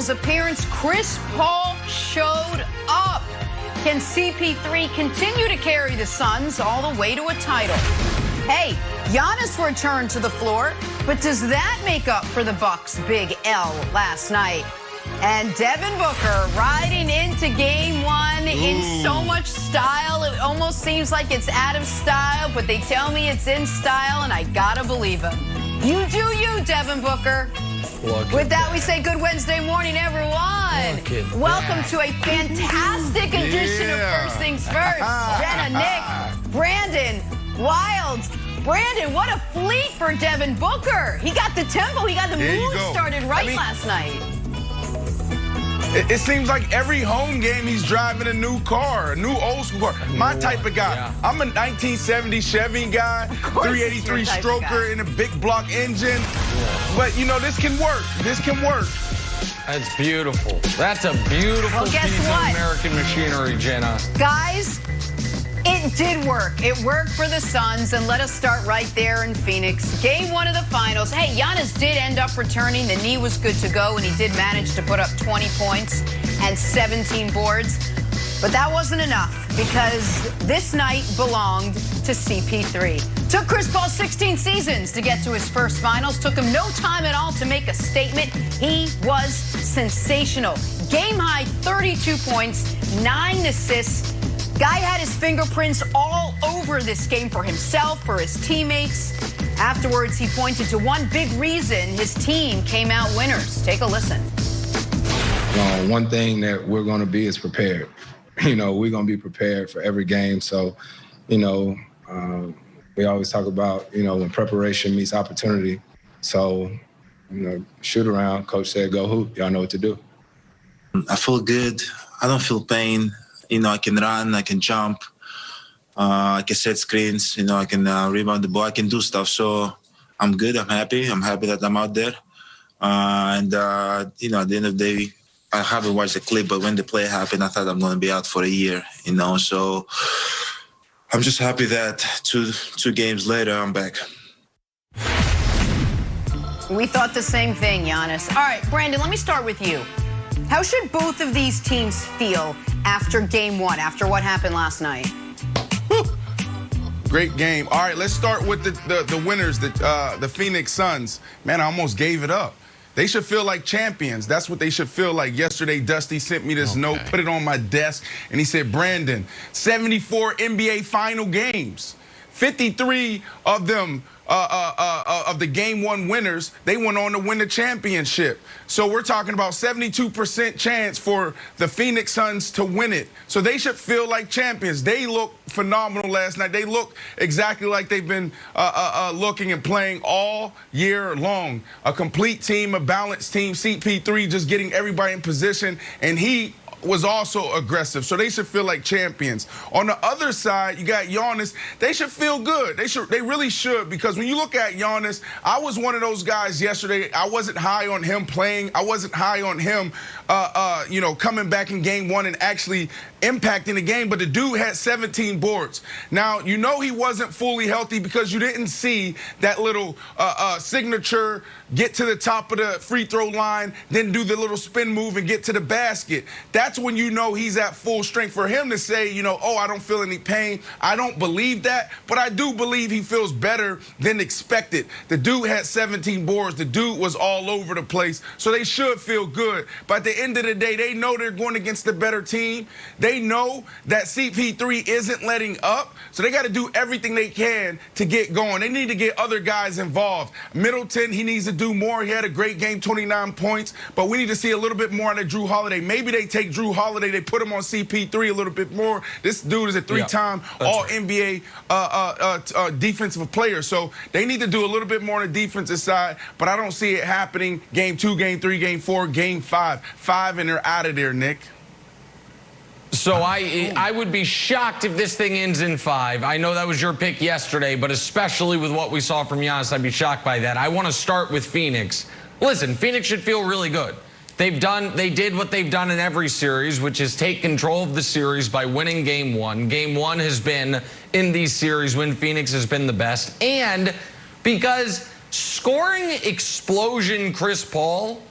finals appearance, Chris Paul showed up. Can CP3 continue to carry the Suns all the way to a title? Hey, Giannis returned to the floor, but does that make up for the Bucks' big L last night? And Devin Booker riding into Game 1 in so much style. It almost seems like it's out of style, but they tell me it's in style, and I gotta believe him. You do you, Devin Booker. With that, we say good Wednesday morning, everyone. Welcome to a fantastic edition of First Things First. Jenna, Nick, Brandon, Wild. Brandon, what a fleet for Devin Booker. He got the tempo, he got the mood started last night. It seems like every home game he's driving a new car, a new old school car. My type of guy. Yeah. I'm a 1970 Chevy guy, 383 stroker in a big block engine. Yeah. But, you know, this can work. This can work. That's beautiful. That's a beautiful piece of American machinery, Jenna. Guys, it did work. It worked for the Suns, and let us start right there in Phoenix. Game 1 of the finals. Hey, Giannis did end up returning. The knee was good to go, and he did manage to put up 20 points and 17 boards. But that wasn't enough, because this night belonged to CP3. Took Chris Paul 16 seasons to get to his first finals. Took him no time at all to make a statement. He was sensational. Game-high 32 points, 9 assists. Guy had his fingerprints all over this game for himself, for his teammates. Afterwards, he pointed to one big reason his team came out winners. Take a listen. One thing that we're going to be is prepared. You know, we're going to be prepared for every game. So, you know, we always talk about, you know, when preparation meets opportunity. So, you know, shoot around. Coach said, go hoop. Y'all know what to do. I feel good. I don't feel pain. You know, I can run, I can jump, I can set screens, you know, I can rebound the ball, I can do stuff. So I'm good, I'm happy that I'm out there. You know, at the end of the day, I haven't watched the clip, but when the play happened, I thought I'm going to be out for a year, you know. So I'm just happy that two games later, I'm back. We thought the same thing, Giannis. All right, Brandon, let me start with you. How should both of these teams feel after Game 1, after what happened last night? Great game. All right, let's start with the winners, the Phoenix Suns. Man, I almost gave it up. They should feel like champions. That's what they should feel like. Yesterday, Dusty sent me this note, put it on my desk, and he said, Brandon, 74 NBA final games. 53 of them, of the Game 1 winners, they went on to win the championship. So we're talking about 72% chance for the Phoenix Suns to win it. So they should feel like champions. They looked phenomenal last night. They look exactly like they've been looking and playing all year long. A complete team, a balanced team. CP3 just getting everybody in position, and he was also aggressive, so they should feel like champions. On the other side, you got Giannis. They should feel good. They really should, because when you look at Giannis, I was one of those guys yesterday. I wasn't high on him playing. I wasn't high on him, you know, coming back in Game 1 and actually impacting the game. But the dude had 17 boards. Now, you know he wasn't fully healthy because you didn't see that little signature get to the top of the free throw line, then do the little spin move and get to the basket. That's when you know he's at full strength. For him to say, you know, oh, I don't feel any pain, I don't believe that, but I do believe he feels better than expected. The dude had 17 boards. The dude was all over the place, so they should feel good. But at the end of the day, they know they're going against the better team. They know that CP3 isn't letting up, so they got to do everything they can to get going. They need to get other guys involved. Middleton, he needs to do more. He had a great game, 29 points, but we need to see a little bit more on Drew Holiday. Maybe they take Drew Holiday, they put him on CP3 a little bit more. This dude is a three-time All-NBA defensive player, so they need to do a little bit more on the defensive side, but I don't see it happening Game 2, Game 3, Game 4, Game 5. 5, and they're out of there, Nick. So I would be shocked if this thing ends in 5. I know that was your pick yesterday, but especially with what we saw from Giannis, I'd be shocked by that. I want to start with Phoenix. Listen, Phoenix should feel really good. They did what they've done in every series, which is take control of the series by winning Game 1. Game 1 has been, in these series, when Phoenix has been the best. And because scoring explosion Chris Paul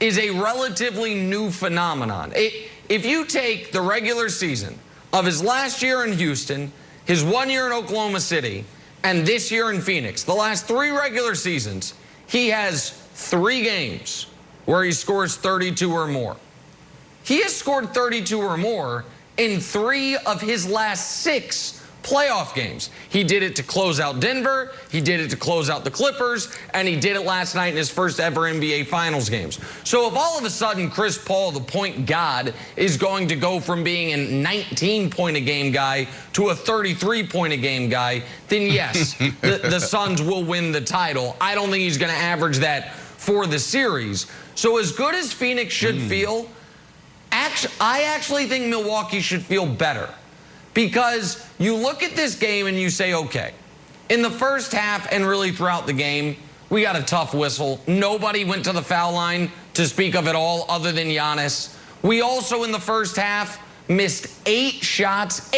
is a relatively new phenomenon. If you take the regular season of his last year in Houston, his 1 year in Oklahoma City, and this year in Phoenix, the last 3 regular seasons, he has 3 games where he scores 32 or more. He has scored 32 or more in 3 of his last 6 playoff games. He did it to close out Denver, he did it to close out the Clippers, and he did it last night in his first ever NBA Finals games. So if all of a sudden Chris Paul, the point god, is going to go from being a 19-point-a-game guy to a 33-point-a-game guy, then yes, the Suns will win the title. I don't think he's going to average that for the series. So as good as Phoenix should feel, I actually think Milwaukee should feel better. Because you look at this game and you say, okay, in the first half and really throughout the game, we got a tough whistle. Nobody went to the foul line to speak of at all other than Giannis. We also, in the first half, missed 8 shots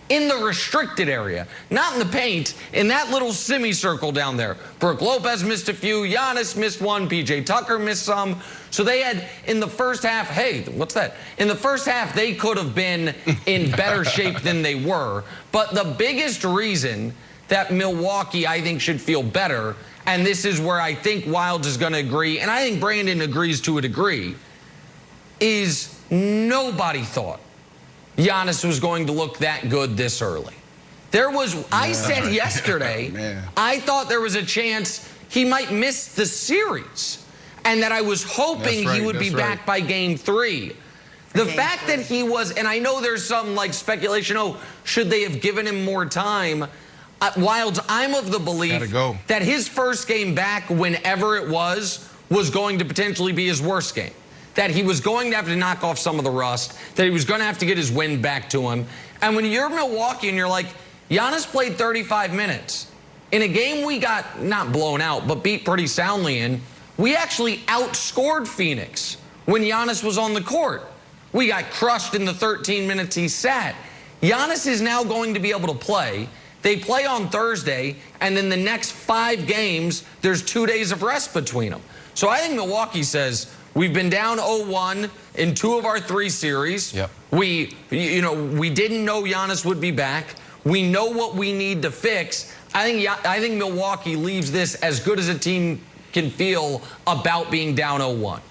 in the restricted area, not in the paint, in that little semicircle down there. Brook Lopez missed a few, Giannis missed 1, PJ Tucker missed some. So they had, in the first half, hey, what's that? In the first half, they could have been in better shape than they were. But the biggest reason that Milwaukee, I think, should feel better, and this is where I think Wildes is going to agree, and I think Brandon agrees to a degree, is nobody thought Giannis was going to look that good this early. I said yesterday, I thought there was a chance he might miss the series, and that I was hoping he would be back by game 3. The fact that he was, and I know there's some like speculation, should they have given him more time? Wildes, I'm of the belief that his first game back, whenever it was going to potentially be his worst game. That he was going to have to knock off some of the rust, that he was going to have to get his wind back to him. And when you're Milwaukee and you're like, Giannis played 35 minutes. In a game we got not blown out, but beat pretty soundly in, we actually outscored Phoenix when Giannis was on the court. We got crushed in the 13 minutes he sat. Giannis is now going to be able to play. They play on Thursday, and then the next 5 games, there's 2 days of rest between them. So I think Milwaukee says, we've been down 0-1 in 2 of our 3 series. Yep. We didn't know Giannis would be back. We know what we need to fix. I think Milwaukee leaves this as good as a team can feel about being down 0-1.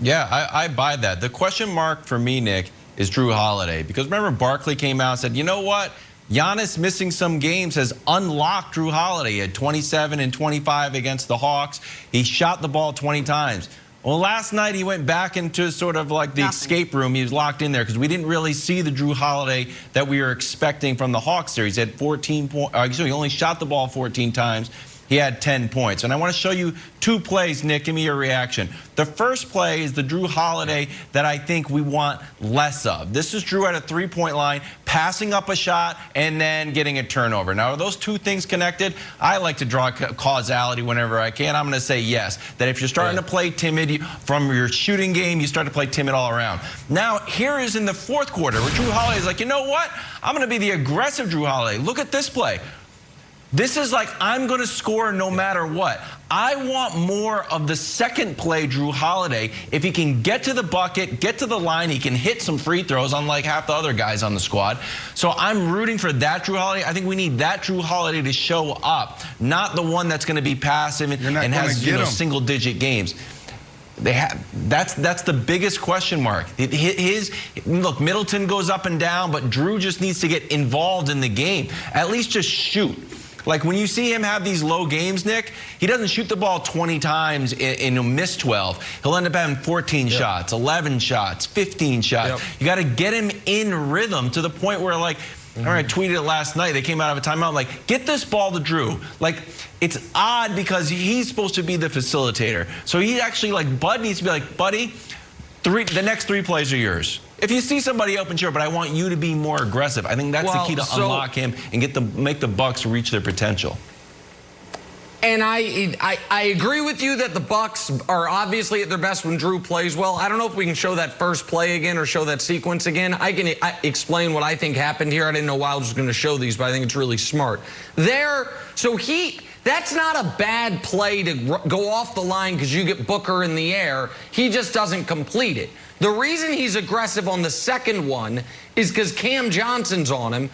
Yeah, I buy that. The question mark for me, Nick, is Drew Holiday. Because remember, Barkley came out and said, you know what? Giannis missing some games has unlocked Drew Holiday. He had 27 and 25 against the Hawks. He shot the ball 20 times. Well, last night he went back into sort of like the escape room. He was locked in there because we didn't really see the Drew Holiday that we were expecting from the Hawks series. He had 14 points. He only shot the ball 14 times. He had 10 points. And I want to show you 2 plays, Nick. Give me your reaction. The first play is the Drew Holiday that I think we want less of. This is Drew at a 3-point line, passing up a shot, and then getting a turnover. Now, are those 2 things connected? I like to draw causality whenever I can. I'm going to say yes, that if you're starting to play timid from your shooting game, you start to play timid all around. Now, here is in the 4th quarter where Drew Holiday is like, you know what? I'm going to be the aggressive Drew Holiday. Look at this play. This is like, I'm going to score no matter what. I want more of the second play, Drew Holiday. If he can get to the bucket, get to the line, he can hit some free throws, unlike half the other guys on the squad. So I'm rooting for that Drew Holiday. I think we need that Drew Holiday to show up, not the one that's going to be passive and has single-digit games. That's the biggest question mark. Look, Middleton goes up and down, but Drew just needs to get involved in the game. At least just shoot. Like when you see him have these low games, Nick, he doesn't shoot the ball 20 times and he'll miss 12. He'll end up having 14 shots, 11 shots, 15 shots. You got to get him in rhythm to the point where, like, I tweeted it last night. They came out of a timeout like, get this ball to Drew. Like, it's odd because he's supposed to be the facilitator. So he actually, like, Bud needs to be like, buddy, the next 3 plays are yours. If you see somebody open, sure, but I want you to be more aggressive. I think that's the key to unlock him and make the Bucks reach their potential. And I agree with you that the Bucks are obviously at their best when Drew plays well. I don't know if we can show that first play again or show that sequence again. I can explain what I think happened here. I didn't know Wildes was going to show these, but I think it's really smart. That's not a bad play to go off the line because you get Booker in the air. He just doesn't complete it. The reason he's aggressive on the second one is because Cam Johnson's on him. And